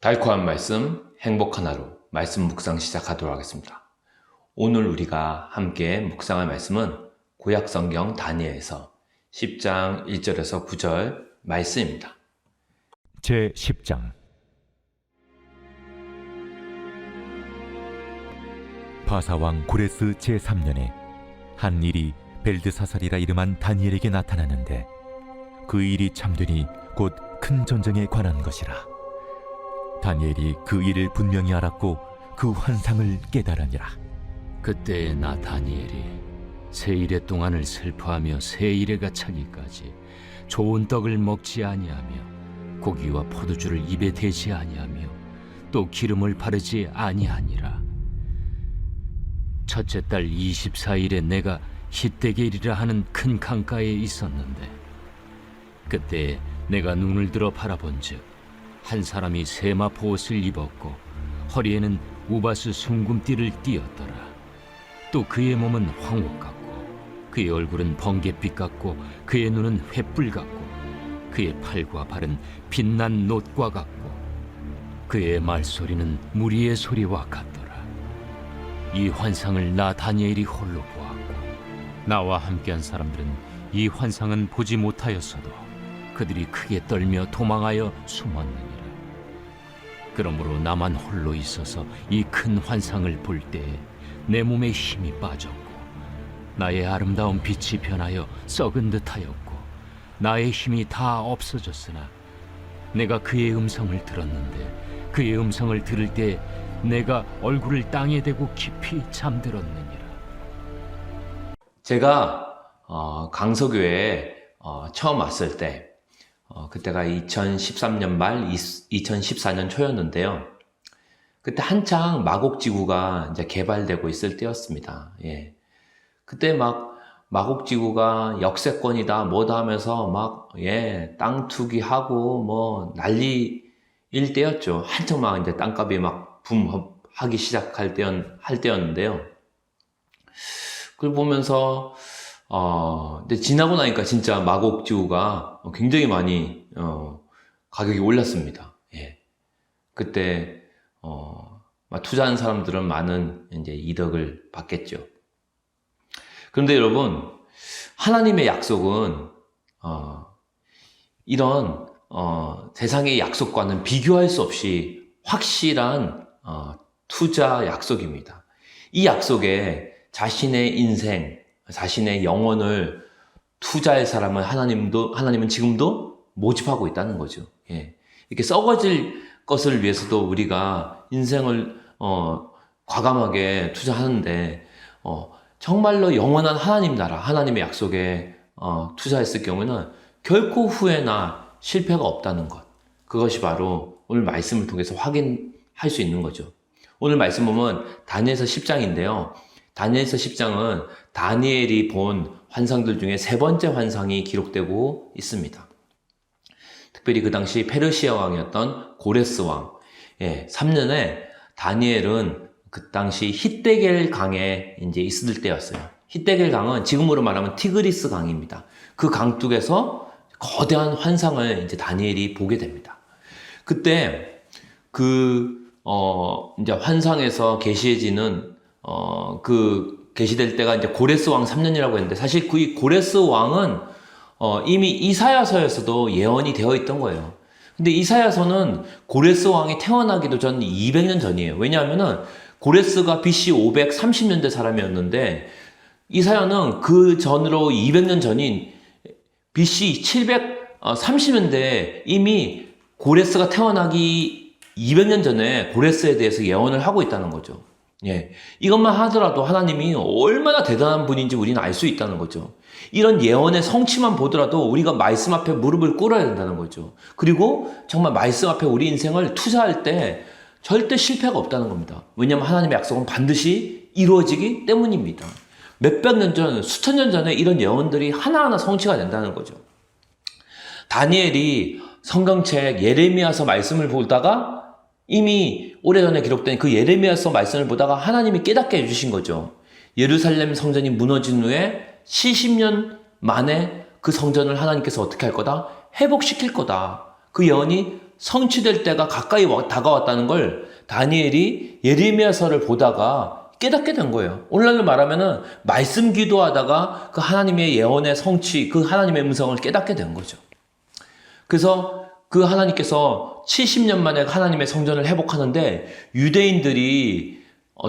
달콤한 말씀, 행복한 하루, 말씀 묵상 시작하도록 하겠습니다. 오늘 우리가 함께 묵상할 말씀은 구약성경 다니엘서 10장 1절에서 9절 말씀입니다. 제10장. 바사왕 고레스 제3년에 한 일이 벨드사살이라 이름한 다니엘에게 나타났는데 그 일이 참되니 곧 큰 전쟁에 관한 것이라. 다니엘이 그 일을 분명히 알았고 그 환상을 깨달으니라. 그때 나 다니엘이 세 일의 동안을 슬퍼하며 세 일에가 차기까지 좋은 떡을 먹지 아니하며 고기와 포도주를 입에 대지 아니하며 또 기름을 바르지 아니하니라. 첫째 달 24일에 내가 히데겔이라 하는 큰 강가에 있었는데 그때 내가 눈을 들어 바라본즉 한 사람이 세마포 옷을 입었고 허리에는 우바스 숭금띠를 띠었더라. 또 그의 몸은 황옥 같고 그의 얼굴은 번갯빛 같고 그의 눈은 횃불 같고 그의 팔과 발은 빛난 놋과 같고 그의 말소리는 무리의 소리와 같더라. 이 환상을 나 다니엘이 홀로 보았고 나와 함께한 사람들은 이 환상은 보지 못하였어도 그들이 크게 떨며 도망하여 숨었느니라. 그러므로 나만 홀로 있어서 이 큰 환상을 볼 때에 내 몸에 힘이 빠졌고 나의 아름다운 빛이 변하여 썩은 듯하였고 나의 힘이 다 없어졌으나 내가 그의 음성을 들었는데 그의 음성을 들을 때 내가 얼굴을 땅에 대고 깊이 잠들었느니라. 제가 강서교회에 처음 왔을 때 그때가 2013년 말 2014년 초였는데요. 그때 한창 마곡지구가 이제 개발되고 있을 때였습니다. 예. 그때 막 마곡지구가 역세권이다 뭐다 하면서 땅 투기하고 뭐 난리일 때였죠. 한창 막 이제 땅값이 막 붐하기 시작할 때였는데요. 그걸 보면서 근데 지나고 나니까 진짜 마곡지구가 굉장히 많이 가격이 올랐습니다. 예. 그때 투자한 사람들은 많은 이제 이득을 받겠죠. 그런데 여러분, 하나님의 약속은 이런 세상의 약속과는 비교할 수 없이 확실한 투자 약속입니다. 이 약속에 자신의 인생, 자신의 영혼을 투자할 사람은 하나님은 지금도 모집하고 있다는 거죠. 예. 이렇게 썩어질 것을 위해서도 우리가 인생을 과감하게 투자하는데 정말로 영원한 하나님 나라, 하나님의 약속에 투자했을 경우에는 결코 후회나 실패가 없다는 것. 그것이 바로 오늘 말씀을 통해서 확인할 수 있는 거죠. 오늘 말씀 보면 다니엘서 10장인데요. 다니엘서 10장은 다니엘이 본 환상들 중에 세 번째 환상이 기록되고 있습니다. 특별히 그 당시 페르시아 왕이었던 고레스 왕, 3년에 다니엘은 그 당시 히데겔 강에 이제 있을 때였어요. 히데겔 강은 지금으로 말하면 티그리스 강입니다. 그 강둑에서 거대한 환상을 이제 다니엘이 보게 됩니다. 그때 이제 환상에서 계시해지는 계시될 때가 이제 고레스 왕 3년이라고 했는데 사실 그 고레스 왕은 이미 이사야서에서도 예언이 되어 있던 거예요. 근데 이사야서는 고레스 왕이 태어나기도 전 200년 전이에요. 왜냐하면은 고레스가 BC 530년대 사람이었는데 이사야는 그 전으로 200년 전인 BC 730년대에 이미 고레스가 태어나기 200년 전에 고레스에 대해서 예언을 하고 있다는 거죠. 예. 이것만 하더라도 하나님이 얼마나 대단한 분인지 우리는 알 수 있다는 거죠. 이런 예언의 성취만 보더라도 우리가 말씀 앞에 무릎을 꿇어야 된다는 거죠. 그리고 정말 말씀 앞에 우리 인생을 투자할 때 절대 실패가 없다는 겁니다. 왜냐하면 하나님의 약속은 반드시 이루어지기 때문입니다. 몇백 년 전, 수천 년 전에 이런 예언들이 하나하나 성취가 된다는 거죠. 다니엘이 성경책 예레미야서 말씀을 보다가 이미 오래전에 기록된 그 예레미야서 말씀을 보다가 하나님이 깨닫게 해주신 거죠. 예루살렘 성전이 무너진 후에 70년 만에 그 성전을 하나님께서 어떻게 할 거다? 회복시킬 거다. 그 예언이 성취될 때가 가까이 다가왔다는 걸 다니엘이 예레미야서를 보다가 깨닫게 된 거예요. 오늘날로 말하면은 말씀 기도하다가 그 하나님의 예언의 성취, 그 하나님의 음성을 깨닫게 된 거죠. 그래서 그 하나님께서 70년 만에 하나님의 성전을 회복하는데 유대인들이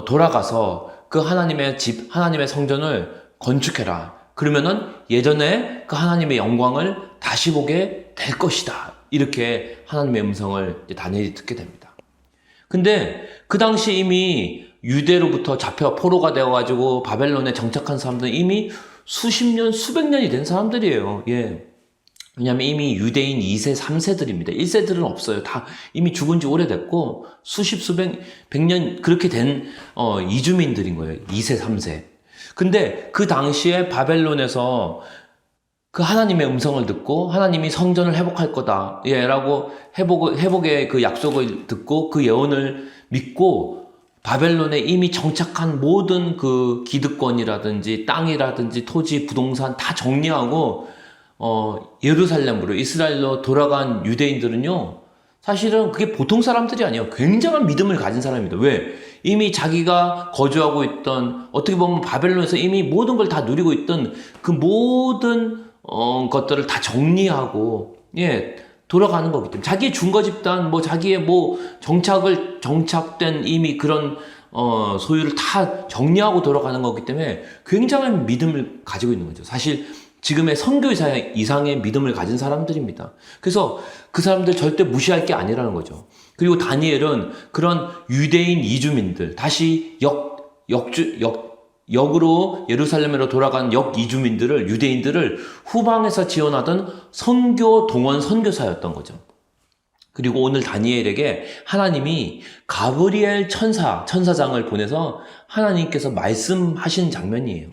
돌아가서 그 하나님의 집, 하나님의 성전을 건축해라. 그러면은 예전에 그 하나님의 영광을 다시 보게 될 것이다. 이렇게 하나님의 음성을 다니엘이 듣게 됩니다. 근데 그 당시 이미 유대로부터 잡혀 포로가 되어가지고 바벨론에 정착한 사람들은 이미 수십 년, 수백 년이 된 사람들이에요. 예. 왜냐하면 이미 유대인 2세, 3세들입니다. 1세들은 없어요. 다 이미 죽은 지 오래됐고 수십, 수백, 백년 그렇게 된 이주민들인 거예요. 2세, 3세. 근데 그 당시에 바벨론에서 그 하나님의 음성을 듣고 하나님이 성전을 회복할 거다. 예, 라고 회복의 그 약속을 듣고 그 예언을 믿고 바벨론에 이미 정착한 모든 그 기득권이라든지 땅이라든지 토지, 부동산 다 정리하고 예루살렘으로 이스라엘로 돌아간 유대인들은요, 사실은 그게 보통 사람들이 아니에요. 굉장한 믿음을 가진 사람입니다. 왜? 이미 자기가 거주하고 있던, 어떻게 보면 바벨론에서 이미 모든 걸 다 누리고 있던 그 모든 것들을 다 정리하고, 예, 돌아가는 거기 때문에. 자기의 중거 집단, 자기의 정착된 이미 그런, 소유를 다 정리하고 돌아가는 거기 때문에 굉장한 믿음을 가지고 있는 거죠. 사실, 지금의 선교사 이상의 믿음을 가진 사람들입니다. 그래서 그 사람들 절대 무시할 게 아니라는 거죠. 그리고 다니엘은 그런 유대인 이주민들, 다시 역으로 예루살렘으로 돌아간 이주민들을, 유대인들을 후방에서 지원하던 선교 동원 선교사였던 거죠. 그리고 오늘 다니엘에게 하나님이 가브리엘 천사장을 보내서 하나님께서 말씀하신 장면이에요.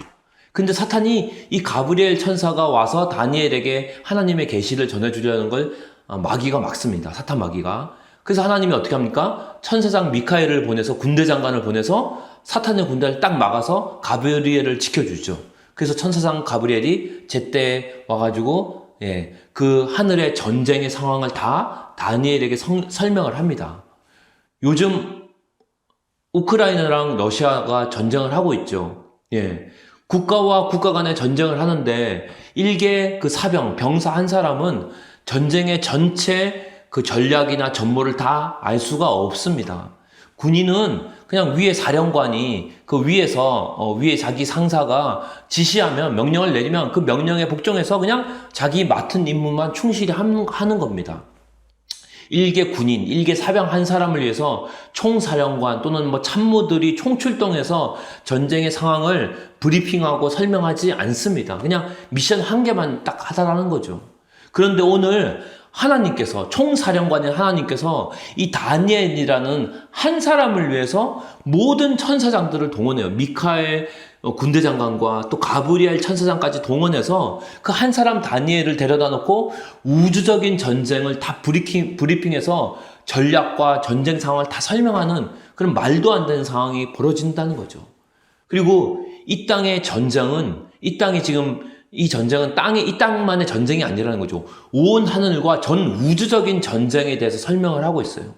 근데 사탄이 이 가브리엘 천사가 와서 다니엘에게 하나님의 계시를 전해주려는 걸 마귀가 막습니다. 사탄 마귀가. 그래서 하나님이 어떻게 합니까? 천사장 미카엘을 보내서 군대 장관을 보내서 사탄의 군대를 딱 막아서 가브리엘을 지켜주죠. 그래서 천사장 가브리엘이 제때 와가지고 그 하늘의 전쟁의 상황을 다 다니엘에게 설명을 합니다. 요즘 우크라이나랑 러시아가 전쟁을 하고 있죠. 국가와 국가 간의 전쟁을 하는데 일개 그 병사 한 사람은 전쟁의 전체 그 전략이나 전모를 다 알 수가 없습니다. 군인은 그냥 위에 사령관이 그 위에서 위에 자기 상사가 지시하면 명령을 내리면 그 명령에 복종해서 그냥 자기 맡은 임무만 충실히 하는 겁니다. 일개 군인, 일개 사병 한 사람을 위해서 총사령관 또는 참모들이 총출동해서 전쟁의 상황을 브리핑하고 설명하지 않습니다. 그냥 미션 한 개만 딱 하다라는 거죠. 그런데 오늘 하나님께서, 총사령관인 하나님께서 이 다니엘이라는 한 사람을 위해서 모든 천사장들을 동원해요. 미카엘 군대 장관과 또 가브리엘 천사장까지 동원해서 그 한 사람 다니엘을 데려다 놓고 우주적인 전쟁을 다 브리핑해서 전략과 전쟁 상황을 다 설명하는 그런 말도 안 되는 상황이 벌어진다는 거죠. 그리고 이 땅의 전쟁은, 이 전쟁은 이 땅만의 전쟁이 아니라는 거죠. 온 하늘과 전 우주적인 전쟁에 대해서 설명을 하고 있어요.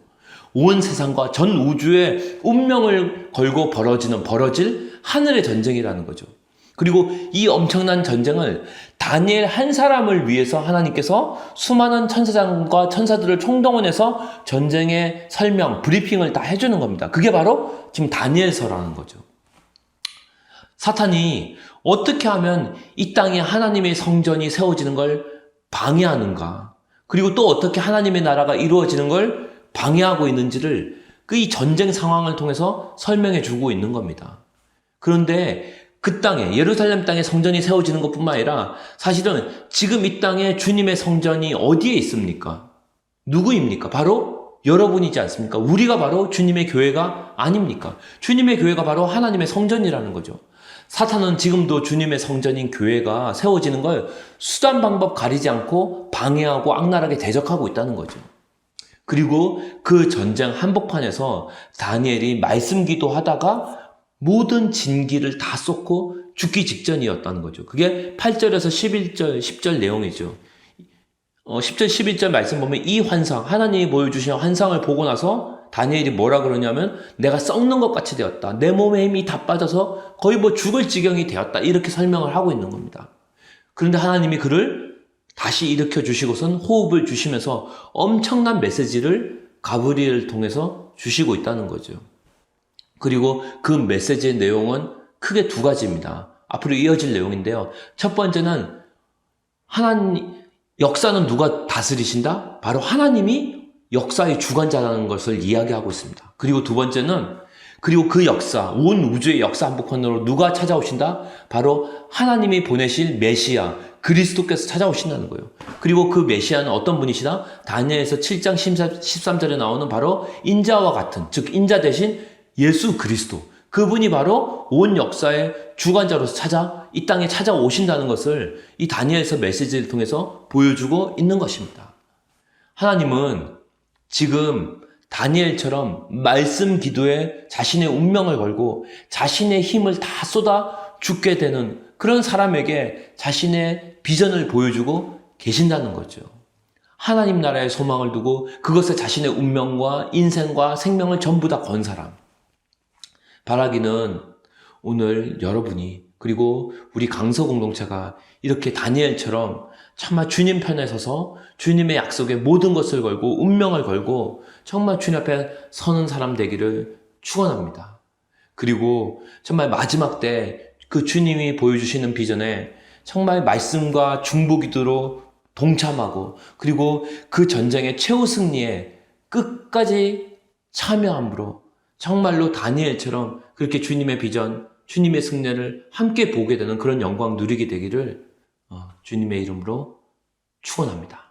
온 세상과 전 우주의 운명을 걸고 벌어질 하늘의 전쟁이라는 거죠. 그리고 이 엄청난 전쟁을 다니엘 한 사람을 위해서 하나님께서 수많은 천사장과 천사들을 총동원해서 전쟁의 설명, 브리핑을 다 해주는 겁니다. 그게 바로 지금 다니엘서라는 거죠. 사탄이 어떻게 하면 이 땅에 하나님의 성전이 세워지는 걸 방해하는가, 그리고 또 어떻게 하나님의 나라가 이루어지는 걸 방해하고 있는지를 이 전쟁 상황을 통해서 설명해 주고 있는 겁니다. 그런데 그 땅에, 예루살렘 땅에 성전이 세워지는 것뿐만 아니라 사실은 지금 이 땅에 주님의 성전이 어디에 있습니까? 누구입니까? 바로 여러분이지 않습니까? 우리가 바로 주님의 교회가 아닙니까? 주님의 교회가 바로 하나님의 성전이라는 거죠. 사탄은 지금도 주님의 성전인 교회가 세워지는 걸 수단 방법 가리지 않고 방해하고 악랄하게 대적하고 있다는 거죠. 그리고 그 전쟁 한복판에서 다니엘이 말씀 기도하다가 모든 진기를 다 쏟고 죽기 직전이었다는 거죠. 그게 8절에서 11절, 10절 내용이죠. 10절 11절 말씀 보면 이 환상, 하나님이 보여주신 환상을 보고 나서 다니엘이 뭐라 그러냐면 내가 썩는 것 같이 되었다. 내 몸에 힘이 다 빠져서 거의 뭐 죽을 지경이 되었다. 이렇게 설명을 하고 있는 겁니다. 그런데 하나님이 그를 다시 일으켜 주시고선 호흡을 주시면서 엄청난 메시지를 가브리엘을 통해서 주시고 있다는 거죠. 그리고 그 메시지의 내용은 크게 두 가지입니다. 앞으로 이어질 내용인데요. 첫 번째는 하나님, 역사는 누가 다스리신다? 바로 하나님이 역사의 주관자라는 것을 이야기하고 있습니다. 그리고 두 번째는 그리고 그 역사, 온 우주의 역사 한복판으로 누가 찾아오신다? 바로 하나님이 보내실 메시아, 그리스도께서 찾아오신다는 거예요. 그리고 그 메시아는 어떤 분이시다? 다니엘에서 7장 13절에 나오는 바로 인자와 같은, 즉 인자 대신 예수 그리스도. 그분이 바로 온 역사의 주관자로서 이 땅에 찾아오신다는 것을 이 다니엘서 메시지를 통해서 보여주고 있는 것입니다. 하나님은 지금 다니엘처럼 말씀 기도에 자신의 운명을 걸고 자신의 힘을 다 쏟아 죽게 되는 그런 사람에게 자신의 비전을 보여주고 계신다는 거죠. 하나님 나라의 소망을 두고 그것에 자신의 운명과 인생과 생명을 전부 다 건 사람. 바라기는 오늘 여러분이 그리고 우리 강서 공동체가 이렇게 다니엘처럼 정말 주님 편에 서서 주님의 약속에 모든 것을 걸고 운명을 걸고 정말 주님 앞에 서는 사람 되기를 축원합니다. 그리고 정말 마지막 때 그 주님이 보여주시는 비전에 정말 말씀과 중보기도로 동참하고 그리고 그 전쟁의 최후 승리에 끝까지 참여함으로 정말로 다니엘처럼 그렇게 주님의 비전, 주님의 승리를 함께 보게 되는 그런 영광 누리게 되기를 주님의 이름으로 축원합니다.